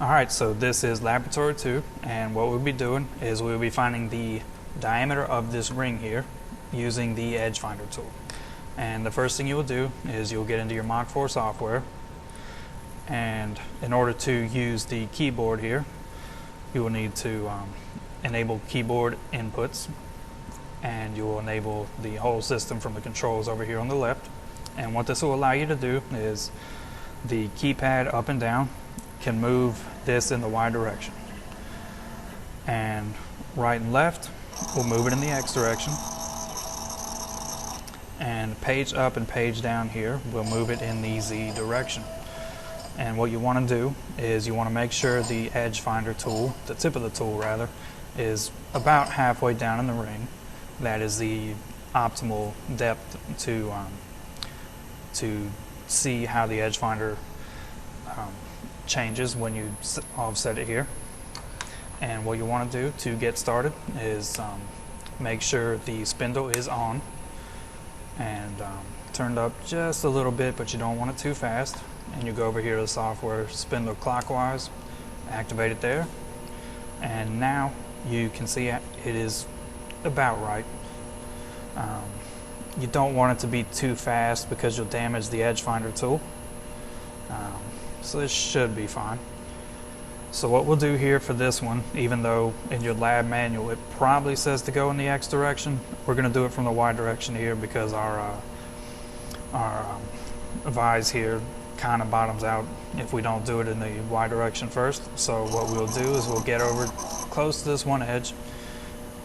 Alright, so this is laboratory 2, and what we'll be doing is we'll be finding the diameter of this ring here using the edge finder tool. And the first thing you will do is you'll get into your Mach4 software, and in order to use the keyboard here, you will need to enable keyboard inputs, and you will enable the whole system from the controls over here on the left. And what this will allow you to do is the keypad up and down can move this in the Y direction, and right and left we'll move it in the X direction, and page up and page down here we'll move it in the Z direction. And what you want to do is you want to make sure the edge finder tool, the tip of the tool rather, is about halfway down in the ring. That is the optimal depth to see how the edge finder changes when you offset it here. And what you want to do to get started is make sure the spindle is on and turned up just a little bit, but you don't want it too fast. And you go over here to the software, spindle clockwise, activate it there, and now you can see it is about right. You don't want it to be too fast because you'll damage the edge finder tool. So this should be fine. So what we'll do here for this one, even though in your lab manual it probably says to go in the X direction, we're going to do it from the Y direction here because our vise here kind of bottoms out if we don't do it in the Y direction first. So what we'll do is we'll get over close to this one edge,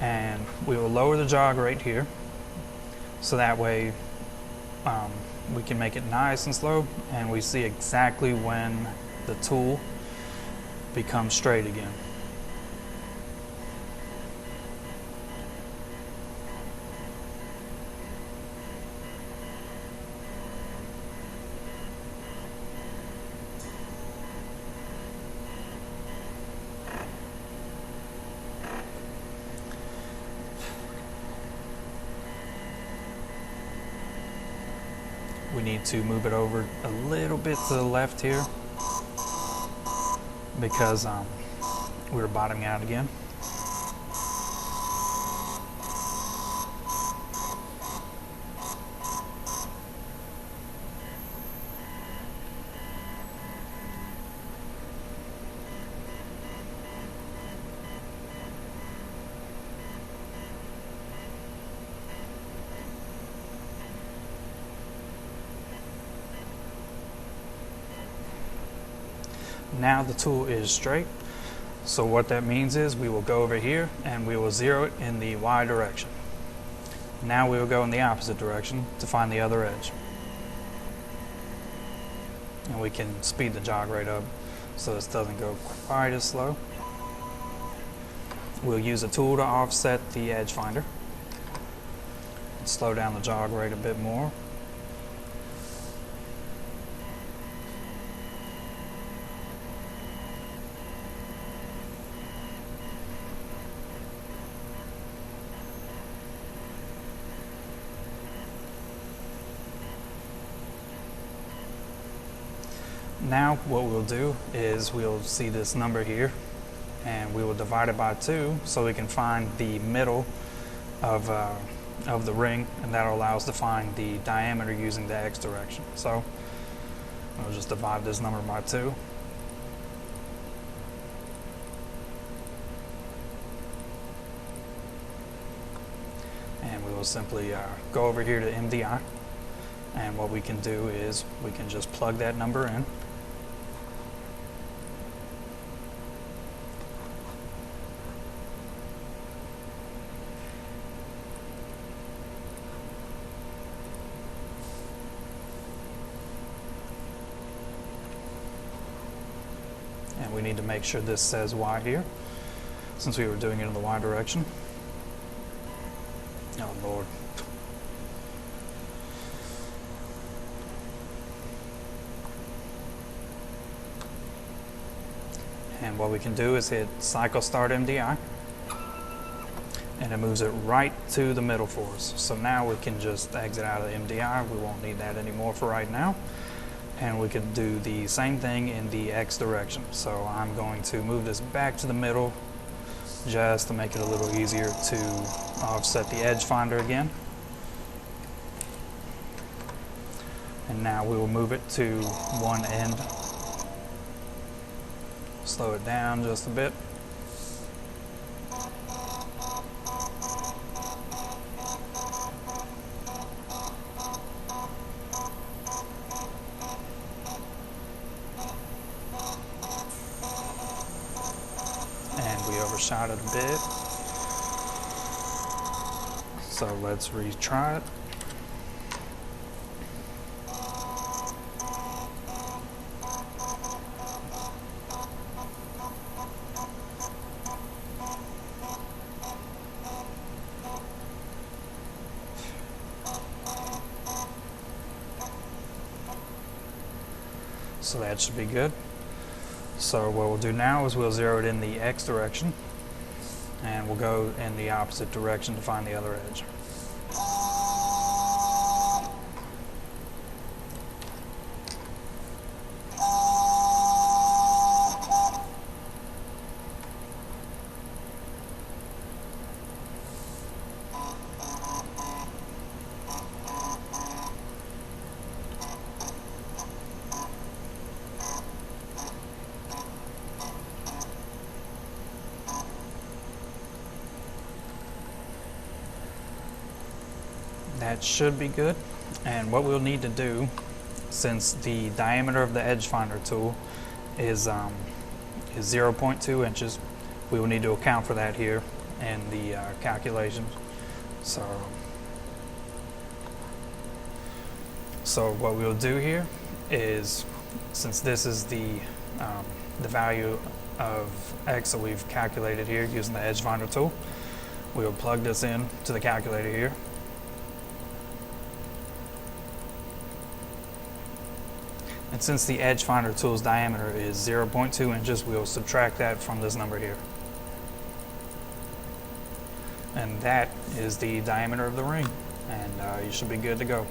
and we will lower the jog right here, so that way we can make it nice and slow, and we see exactly when the tool becomes straight again. We need to move it over a little bit to the left here because we were bottoming out again. Now the tool is straight, so what that means is we will go over here and we will zero it in the Y direction. Now we will go in the opposite direction to find the other edge. And we can speed the jog rate up so this doesn't go quite as slow. We'll use a tool to offset the edge finder and slow down the jog rate a bit more. Now what we'll do is we'll see this number here, and we will divide it by 2 so we can find the middle of the ring, and that'll allow us to find the diameter using the X direction. So we'll just divide this number by 2. And we will simply go over here to MDI, and what we can do is we can just plug that number in. And we need to make sure this says Y here, since we were doing it in the Y direction. Oh Lord. And what we can do is hit cycle start MDI, and it moves it right to the middle for us. So now we can just exit out of the MDI. We won't need that anymore for right now. And we can do the same thing in the X direction. So I'm going to move this back to the middle just to make it a little easier to offset the edge finder again. And now we will move it to one end. Slow it down just a bit. And we overshot it a bit. So let's retry it. So that should be good. So what we'll do now is we'll zero it in the X direction, and we'll go in the opposite direction to find the other edge. That should be good. And what we'll need to do, since the diameter of the edge finder tool is 0.2 inches, we will need to account for that here in the calculations. So what we'll do here is, since this is the value of X that we've calculated here using the edge finder tool, we will plug this in to the calculator here. And since the edge finder tool's diameter is 0.2 inches, we'll subtract that from this number here. And that is the diameter of the ring. And you should be good to go.